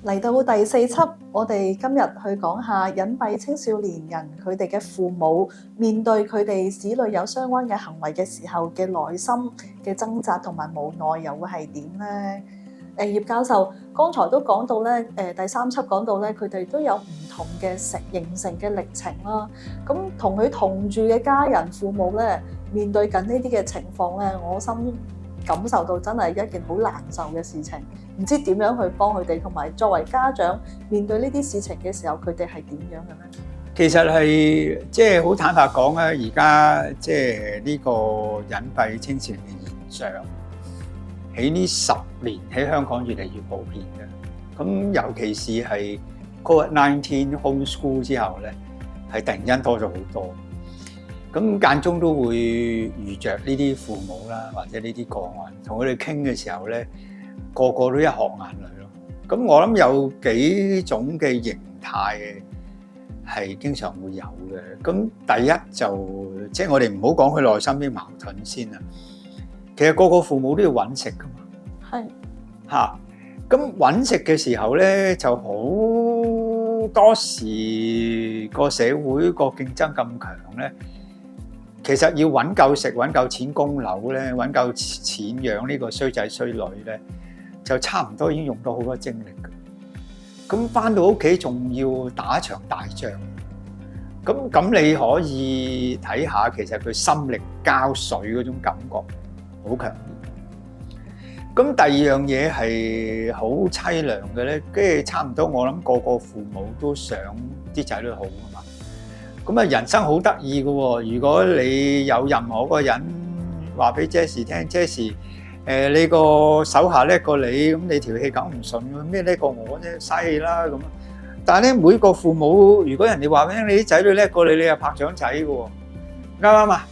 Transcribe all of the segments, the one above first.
嚟到第4輯，我哋今日去講下隱蔽青少年人佢哋嘅父母面對佢哋子女有相關嘅行為嘅時候嘅內心嘅掙扎同埋無奈又會係點呢？葉教授剛才都講到咧，第3輯講到咧，佢哋都有唔同嘅形成嘅歷程啦。咁同佢同住嘅家人父母咧，面對緊呢啲嘅情況咧，我心感受到真係一件好難受嘅事情，唔知點樣去幫佢哋，同埋作為家長面對呢啲事情嘅時候，佢哋係點樣嘅咧？其實係即係好坦白講咧，而家即係呢個隱蔽青少年嘅現象，喺呢10年喺香港越嚟越普遍嘅。咁尤其是係 COVID-19 homeschool 之後咧，係突然間多咗好多。咁間中都會遇着呢啲父母啦，或者呢啲個案，同佢哋傾嘅時候咧，個個都一殼眼淚咯。咁我諗有幾種嘅形態係經常會有嘅。咁第一就即係我哋唔好講佢內心啲矛盾先啦。其實個個父母都要揾食噶嘛。係嚇。咁揾食嘅時候咧，就好多時個社會個競爭咁強咧。其實要揾夠食、揾夠錢供樓咧，揾夠錢養呢個衰仔衰女咧，就差唔多已經用到好多精力嘅。咁翻到屋企仲要打一場大仗，咁你可以睇下，其實佢心力交瘁嗰種感覺好強烈。咁第二樣嘢係好凄涼嘅咧，跟住差唔多我諗個個父母都想啲仔女好啊嘛。咁啊，人生好得意嘅喎！如果你有任何個人話俾 Jessie 聽，Jessie，你個手下叻過你，咁你條氣講唔順嘅咩叻過我啫，嘥氣啦咁。但係咧，每個父母如果人哋話俾你聽，你啲仔女叻過你，你又拍掌仔嘅喎，啱唔啱啊？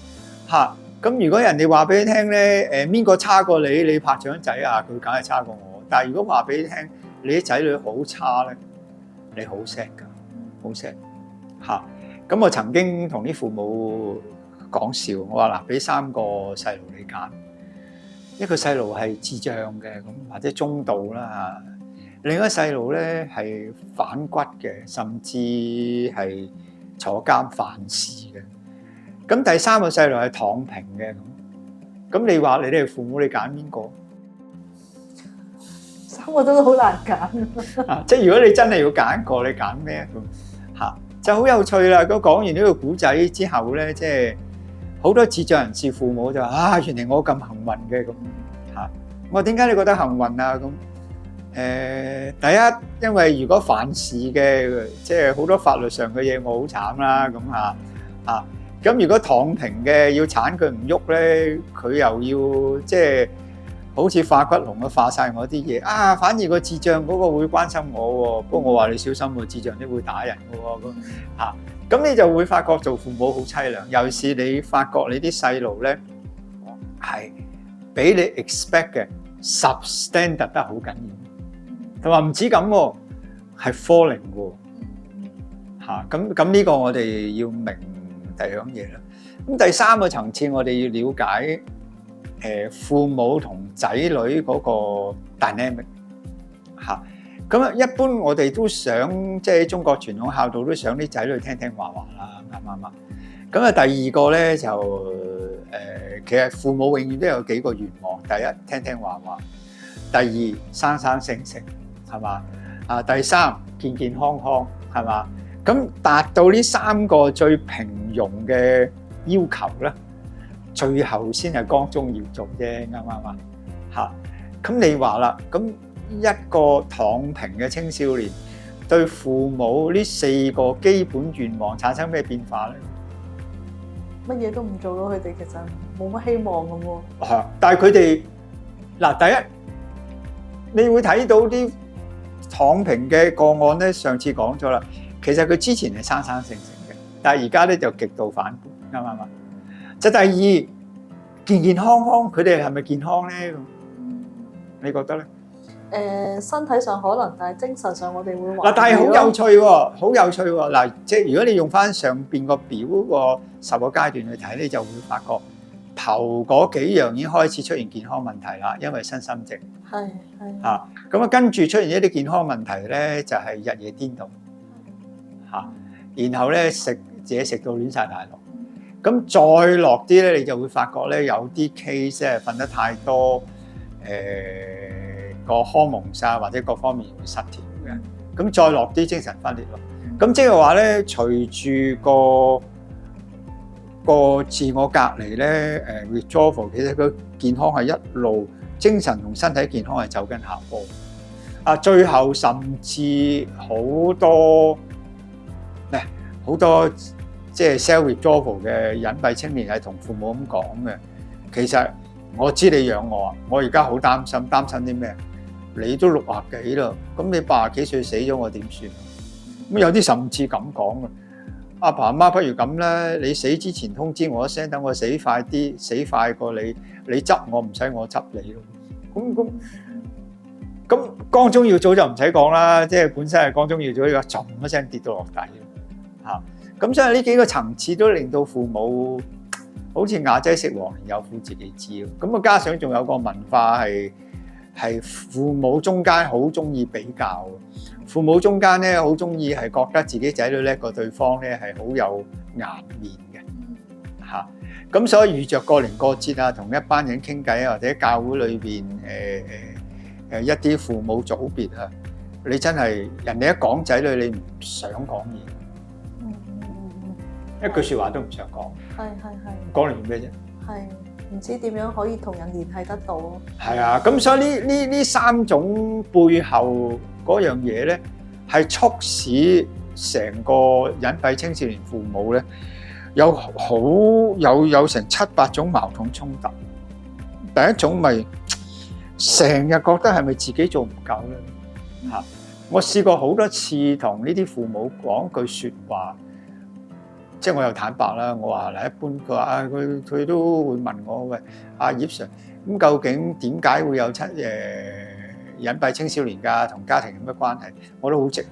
嚇！咁如果人哋話俾你聽咧，邊個差過你，你拍掌仔啊，佢梗係差過我。但係如果話俾你聽，你啲仔女好差咧，你好 sad 㗎，好 sad 嚇。咁我曾經同啲父母講笑，我話嗱，俾3個細路你揀，一個細路係智障嘅，咁或者中度啦嚇，另一個細路咧係反骨嘅，甚至係坐監犯事嘅。咁第3個細路係躺平嘅咁你話你哋父母你揀邊個3個都好難揀啊！即係如果你真係要揀一個，你揀咩咁嚇？就好有趣啦！咁講完呢個古仔之後咧，即係好多智障人士父母就話：原來我咁幸運嘅咁嚇。我話點解你覺得幸運啊？咁第一，因為如果犯事嘅，即係好多法律上嘅嘢，我好慘啦咁嚇。咁如果躺平嘅，要剷佢唔喐咧，佢又要即係好似化骨龍咁化曬我啲嘢啊！反而個智障嗰個會關心我喎，不過我話你小心喎，智障啲會打人嘅喎咁嚇。咁你就會發覺做父母好凄涼，尤其是你發覺你啲細路咧係比你 expect 嘅 substandard 得好緊要，同埋唔止咁喎，係 falling 喎嚇。咁呢個我哋要明第二樣嘢啦。咁第3個層次我哋要了解。父母同仔女嗰個 dynamic 嚇，咁啊一般我哋都想即係中國傳統孝道都想啲仔女聽聽話話啦，啱唔啱啊？咁啊第二個咧就其實父母永遠都有幾個願望，第一聽聽話話，第二生生性性係嘛啊，第3健健康康係嘛，咁達到呢3個最平庸嘅要求咧。最後先係光宗耀祖啫，啱唔啱啊？嚇！咁你話啦，咁一個躺平嘅青少年對父母呢4個基本願望產生咩變化咧？乜嘢都唔做到，佢哋其實冇乜希望咁喎。係，但係佢哋嗱，第一你會睇到啲躺平嘅個案咧，上次講咗啦，其實佢之前係生生性性嘅，但係而家咧就極度反叛，啱唔啱啊？就第2，健健康康，佢哋係咪健康咧？你覺得咧？身體上可能，但係精神上我哋會嗱，但係好有趣喎，好有趣喎！嗱，即係如果你用翻上邊個表個10個階段去睇，你就會發覺頭嗰幾樣已經開始出現健康問題啦，因為身心症係嚇。咁啊，跟住出現一啲健康問題咧，就係日夜顛倒嚇，然後咧自己食到亂晒大龍。咁再落啲咧，你就會發覺咧有啲 case 咧瞓得太多，個荷蒙啊或者各方面會失調嘅。咁再落啲精神分裂咯。咁即係話咧，隨住個自我隔離咧，withdrawal 其實個健康係一路精神同身體健康係走緊下坡。啊，最後甚至好多即係 self-withdrawal 嘅隱蔽青年係同父母咁講嘅。其實我知你養我啊，我而家好擔心啲咩？你都60幾啦，咁你80幾歲死咗，我點算？咁有啲甚至咁講嘅。阿爸阿媽不如咁啦，你死之前通知我一聲，等我死快啲，死快過你。你執我唔使我執你咯。咁光宗耀祖就唔使講啦，即係本身係光宗耀祖，呢個撞一聲跌到落底嚇。咁所以呢幾個層次都令到父母好似啞仔食黃連有苦自己知咯。咁啊，加上仲有個文化係父母中間好中意比較，父母中間咧好中意係覺得自己仔女叻過對方咧係好有顏面嘅嚇。咁所以遇着過年過節啊，同一班人傾偈啊，或者教會裏邊一啲父母組別啊，你真係人哋一講仔女，你唔想講嘢。一句説話都唔想講，係講嚟做咩啫？係唔知點樣可以同人聯繫得到咯？係啊，咁所以呢三種背後嗰樣嘢咧，係促使成個隱蔽青少年父母咧有成7、8種矛盾衝突。第一種咪成日覺得係咪自己做唔夠咧？嚇！我試過好多次同呢啲父母講句説話。即係我又坦白啦，我話嗱，一般佢話啊，佢都會問我喂，阿葉 Sir，咁究竟點解會有隱蔽青少年㗎？同家庭有咩關係？我都好直，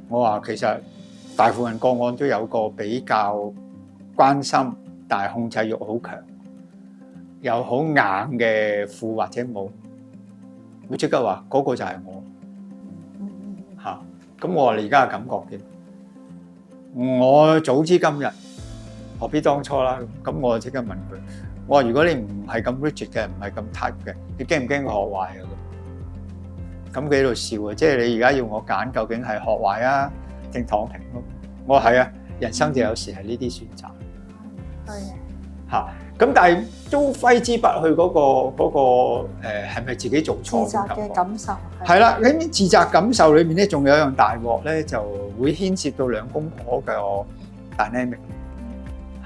我話其實大部分個案都有個比較關心，但係控制欲好強，有好硬嘅父或者母。佢即刻話嗰個就係我嚇，咁我話你而家嘅感覺點？我早知今日何必當初啦？咁我就即刻問佢，我話如果你唔係咁 rigid 嘅，唔係咁 type 嘅，你驚唔驚我學壞啊？咁佢喺度笑啊！即係你而家要我揀，究竟係學壞啊，定躺平咯？我話係啊，人生就有時係呢啲選擇。係嚇，咁但係都揮之不去嗰個係咪自己做錯？自責嘅感受係啦，喺自責感受裏面咧，仲有一樣大鑊咧，就會牽涉到兩公婆嘅 dynamic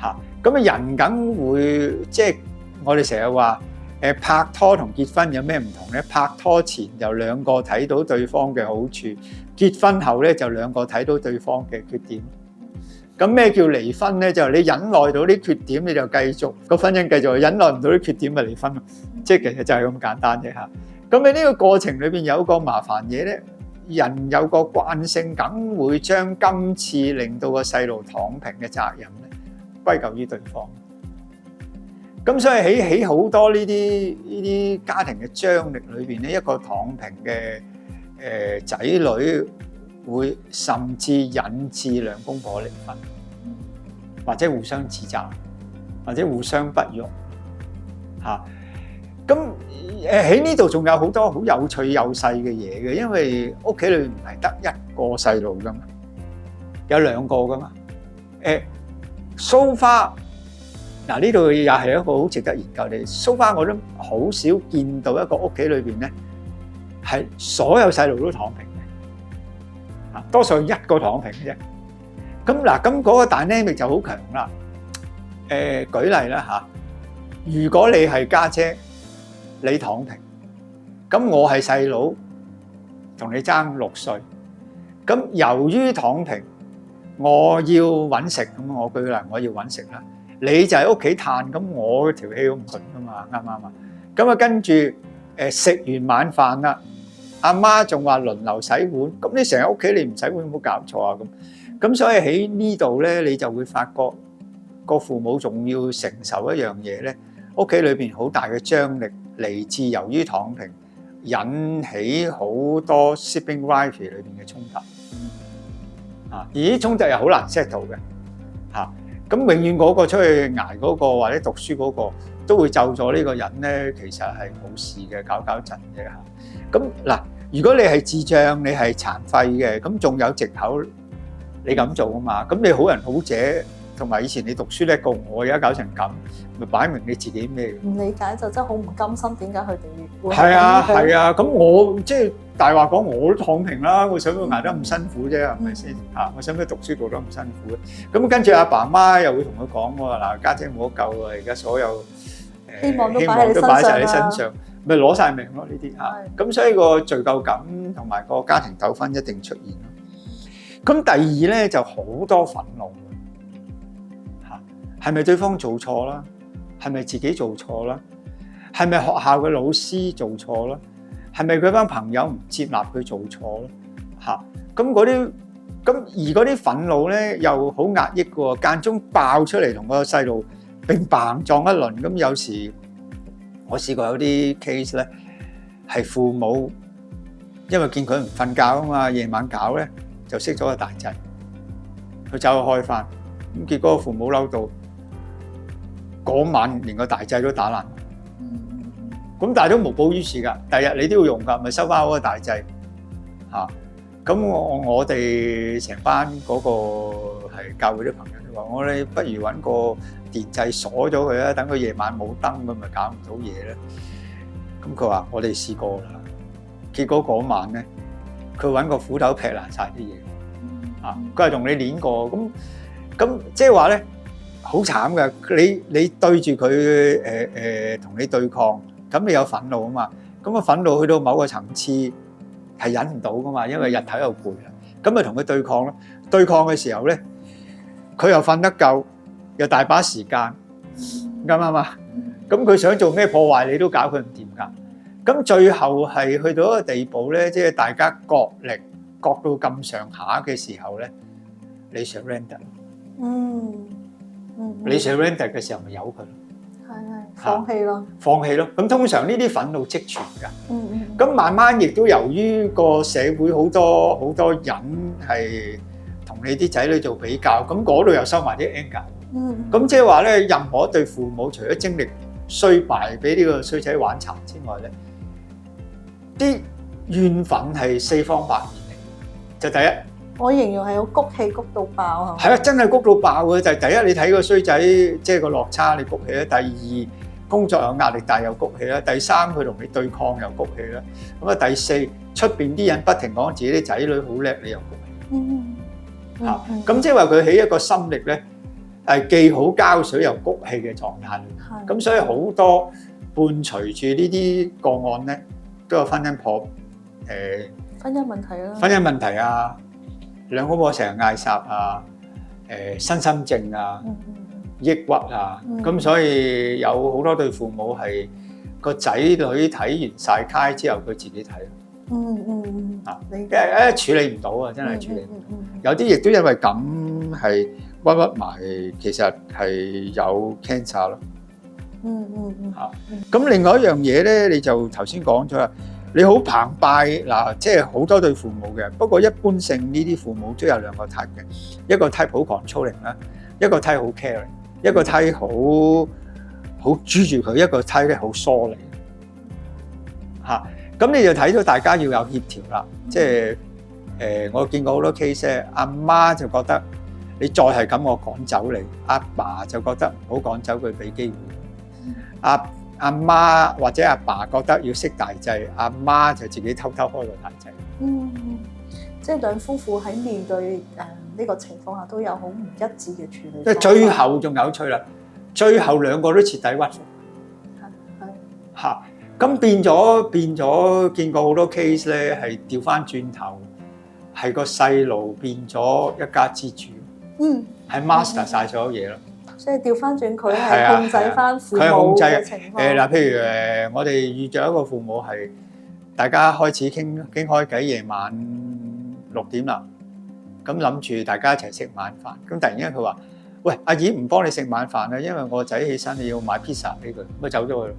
嚇。咁啊，人梗會即係我哋成日話拍拖同結婚有咩唔同咧？拍拖前就兩個睇到對方嘅好處，結婚後咧就兩個睇到對方嘅缺點。咁咩叫離婚咧？就係你忍耐到啲缺點，你就繼續個婚姻繼續；忍耐唔到啲缺點，咪離婚咯。即係其實就係咁簡單啫嚇。咁喺呢個過程裏邊有個麻煩嘢咧，人有個慣性，梗會將今次令到個細路躺平嘅責任咧歸咎於對方。咁所以喺好多呢啲家庭嘅張力裏邊咧，一個躺平嘅仔女會甚至引致兩公婆離婚，或者互相指責，或者互相不容嚇。咁喺呢度仲有好多好有趣有細嘅嘢嘅，因為屋企裏唔係得一個細路噶嘛，有兩個噶嘛。so far 嗱，呢度又係一個好值得研究嘅。so far 我都好少見到一個屋企裏邊咧係所有細路都躺平嘅，嚇多數係一個躺平嘅啫。咁嗱，咁嗰個 dynamic 就好強啦。舉例啦嚇，如果你係家姐，你躺平，咁我係細佬，同你爭6歲，咁由於躺平，我要揾食，咁我舉例，我要揾食啦，你就喺屋企嘆，咁我條氣都唔順噶嘛，啱唔啱啊？咁啊跟住食完晚飯啦，阿媽仲話輪流洗碗，咁你成日屋企你唔洗碗有冇搞錯啊？咁所以喺呢度咧，你就會發覺個父母仲要承受一樣嘢咧。屋企裏邊好大嘅張力，嚟自由於躺平，引起好多 sibling rivalry 裏邊嘅衝突。而啲衝突又好難 settle 嘅嚇。咁永遠嗰個出去捱嗰個或者讀書嗰個都會就咗呢個人咧，其實係冇事嘅，搞震嘅嚇。咁嗱，如果你係智障，你係殘廢嘅，咁仲有藉口你咁做啊嘛？咁你好人好姐，同埋以前你讀書叻過我，而家搞成咁，咪擺明你自己咩？唔理解就真係好唔甘心，點解佢哋會係啊係啊，咁我即係大話講，我都躺平啦，我想佢捱得咁辛苦啫，係咪先嚇？我想佢讀書讀得咁辛苦咧，咁跟住阿爸媽又會同佢講喎，嗱，家姐冇得救啊，而家所有希望都擺晒你身上，咪攞晒命咯呢啲嚇。咁所以個罪疚感同埋個家庭糾紛一定出現咯。咁第二咧就好多憤怒嚇，係咪對方做錯啦？係咪自己做錯啦？係咪學校嘅老師做錯啦？係咪佢班朋友唔接納佢做錯咧？嚇，咁嗰啲而嗰啲憤怒咧又好壓抑嘅喎，間中爆出嚟同個細路乒乓撞一輪。咁有時我試過有啲 case 咧，係父母因為見佢唔瞓覺啊嘛，夜晚搞咧就識咗個大仔，佢走去開翻，咁結果個父母嬲到嗰晚連個大仔都打爛。咁但係都無補於事㗎，第日你都要用㗎，咪收翻嗰個大掣嚇。咁我哋成班嗰個係教會啲朋友都話：我哋不如揾個電掣鎖咗佢啊，等佢夜晚冇燈咁咪搞唔到嘢咧。咁佢話：我哋試過啦，結果嗰晚咧，佢揾個斧頭劈爛晒啲嘢啊！佢係同你練過，咁即係話咧好慘㗎。你對住佢同你對抗。咁你有憤怒啊嘛？咁個憤怒去到某個層次係忍唔到噶嘛，因為日頭又攰啦。咁咪同佢對抗咯。對抗嘅時候咧，佢又瞓得夠，又大把時間，啱啊嘛。咁佢想做咩破壞，你都搞佢唔掂㗎。咁最後係去到一個地步咧，即係大家角力角到咁上下嘅時候咧，你 surrender。你 surrender 嘅時候咪由佢。放棄咯，放棄咯。咁通常呢啲憤怒積存㗎。咁慢慢亦都由於個社會好多人係同你啲仔女做比較，咁嗰度又收埋啲 anger。咁即係話咧，任何一對父母除咗精力衰敗俾呢個衰仔玩殘之外咧，啲怨憤係四方八面嚟。就第一，我形容係好谷氣谷到爆係啊，真係谷到爆嘅。就係第一，你睇個衰仔即係個落差，你谷氣咧；第二，工作有壓力大又谷氣啦；第三，佢同你對抗又谷氣啦。咁啊，第四，出邊啲人不停講自己啲仔女好叻，你又谷氣。咁即係話佢起一個心力咧，係既好膠水又谷氣嘅狀態。咁所以好多伴隨住呢啲個案咧，都有婚姻婚姻問題啦，婚姻問題啊，兩公婆成日嗌霎啊，身心症啊。抑鬱啊，咁所以有好多對父母係個仔女睇完晒卡之後，佢自己睇。處理唔到啊，真係處理唔到。有啲亦都因為咁係鬱埋，其實係有 cancer 咯。咁另外一樣嘢咧，你就頭先講咗啦，你好澎湃嗱，即係好多對父母嘅。不過一般性呢啲父母都有兩個 type 嘅，一個 type 好 controlling 啦，一個 type 好 caring。一個梯好追住佢，一個梯咧好疏離嚇。咁你就睇到大家要有協調啦。即係我見過好多 case，阿媽就覺得你再係咁，我趕走你；阿爸就覺得唔好趕走佢，俾機會。阿媽或者阿爸覺得要識大掣，阿媽就自己偷偷開個大掣。即係兩夫婦喺面對呢個情況下都有好唔一致嘅處理。即係最後仲有趣啦，最後兩個都徹底屈服。嚇，咁變咗，見過好多 case 咧，係調翻轉頭，係個細路變咗一家之主。係 master 曬所有嘢咯。即係調翻轉，佢係控制翻父母嘅情況。嗱，譬如我哋遇著一個父母係大家開始傾開偈，夜晚6點啦，咁諗住大家一齊食晚飯，咁突然間佢話：喂，阿姨唔幫你食晚飯啊，因為我仔起身你要買 pizza 俾佢，咪走咗去咯。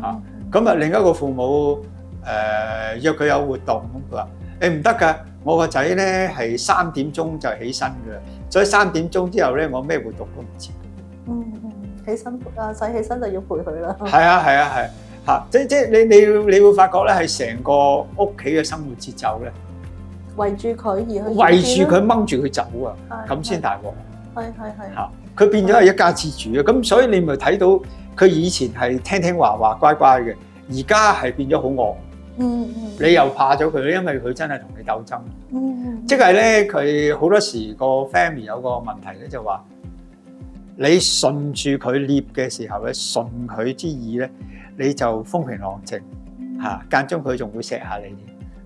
嚇，咁啊另一個父母約佢有活動，咁佢話誒唔得㗎，我個仔咧係3點鐘就起身㗎啦，所以3點鐘之後咧我咩活動都唔知。起身啊，仔起身就要陪佢啦。係啊，嚇，即你會發覺咧係成個屋企嘅生活節奏咧。圍住佢掹住佢走啊，咁先大鑊。係嚇，佢變咗係一家之主啊！咁所以你咪睇到佢以前係聽話乖乖嘅，而家係變咗好惡。你又怕咗佢咧，因為佢真係同你鬥爭。即係咧，佢好多時個 family 有個問題咧，就話你順住佢捏嘅時候咧，順佢之意咧，你就風平浪靜嚇，間中佢仲會錫下你。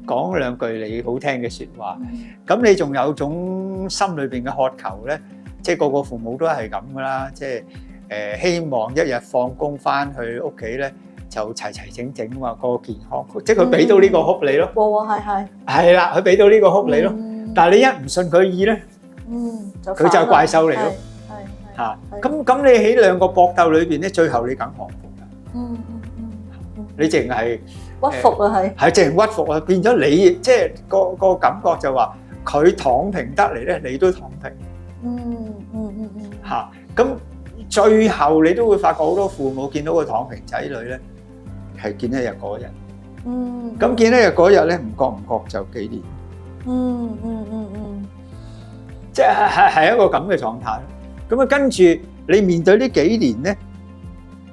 講兩句你好聽嘅説話，咁你仲有種心裏邊嘅渴求咧，即係個個父母都係咁噶啦，即係希望一日放工翻去屋企咧就齊整整啊嘛，個健康，即係佢俾到呢個哭你咯。係啦，佢俾到呢個哭你咯，但係你一唔順佢意咧，佢就係怪獸嚟咯。嚇，咁你喺兩個搏鬥裏邊咧，最後你梗降服㗎。你淨係屈服啊，係淨係屈服啊，變咗你即係個感覺就話佢躺平得嚟咧，你都躺平。嚇，咁最後你都會發覺好多父母見到個躺平仔女咧，係見一日過一日。咁見一日過一日咧，唔覺就幾年。即係一個咁嘅狀態。咁啊，跟住你面對呢幾年咧，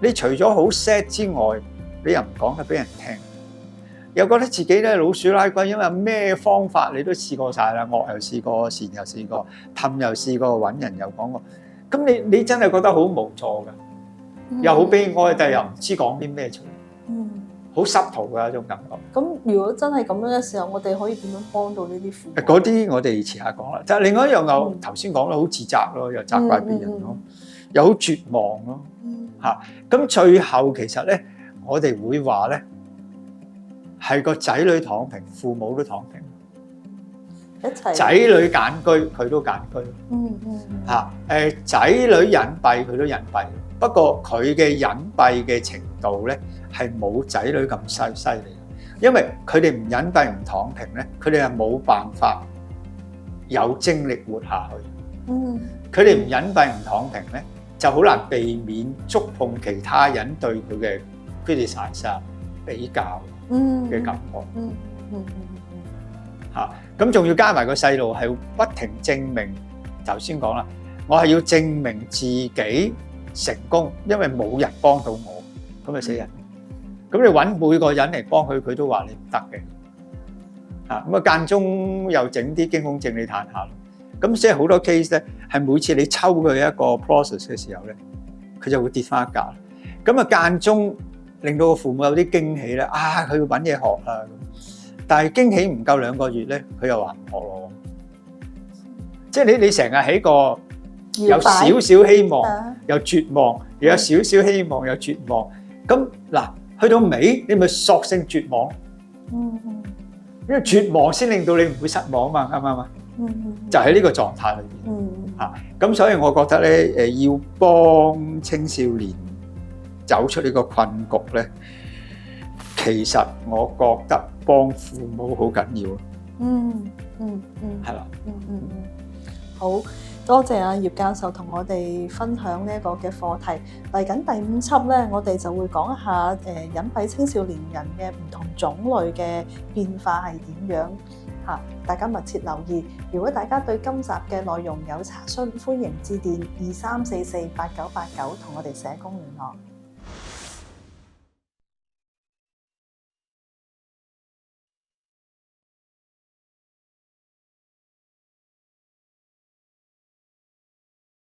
你除咗好 sad 之外，你又唔講得俾人聽，又覺得自己咧老鼠拉龜，因為咩方法你都試過晒啦，惡又試過，善又試過，氹又試過，揾人又講過，咁你真係覺得好無助㗎，又好悲哀，但係又唔知講啲咩出嚟，好濕塗㗎一種感覺。咁如果真係咁樣嘅時候，我哋可以點樣幫到呢啲父母？嗰啲我哋遲下講啦。就係另外一樣又頭先講啦，好自責咯，又責怪別人咯，又好絕望咯，嚇。咁最後其實咧，我哋會話咧，係個仔女躺平，父母都躺平，一齊。仔女揀居，佢都揀居。嚇，仔女隱蔽，佢都隱蔽。不過佢嘅隱蔽嘅程度咧，係冇仔女咁犀利。因為佢哋唔隱蔽唔躺平咧，佢哋係冇辦法有精力活下去。佢哋唔隱蔽唔躺平咧，就好難避免觸碰其他人對佢嘅criticize比較嘅感覺。嚇，咁仲要加埋個細路係不停證明，頭先講啦，我係要證明自己成功，因為冇人幫到我，咁咪死人。咁你揾每個人嚟幫佢，佢都話你唔得嘅。嚇，咁啊間中又整啲驚風症你嘆下咯。咁即係好多 case 咧，係每次你抽佢一個 process 嘅時候咧，佢就會跌翻一格。咁啊間中令到個父母有啲驚喜咧，啊佢要揾嘢學啦。但係驚喜唔夠2個月咧，佢又話唔學咯。即係你成日喺個有少少希望，又絕望，又有少少希望，又絕望。咁嗱。去到尾，你咪索性絕望。因為絕望先令到你唔會失望啊嘛，啱唔啱啊？就喺呢個狀態裏邊。嚇，咁所以我覺得咧，要幫青少年走出呢個困局咧，其實我覺得幫父母好緊要咯。係啦。好。多謝阿葉教授同我哋分享呢一個嘅課題。嚟緊第5輯咧，我哋就會講一下隱蔽青少年人嘅唔同種類嘅變化係點樣嚇，大家密切留意。如果大家對今集嘅內容有查詢，歡迎致電23448989同我哋社工聯絡。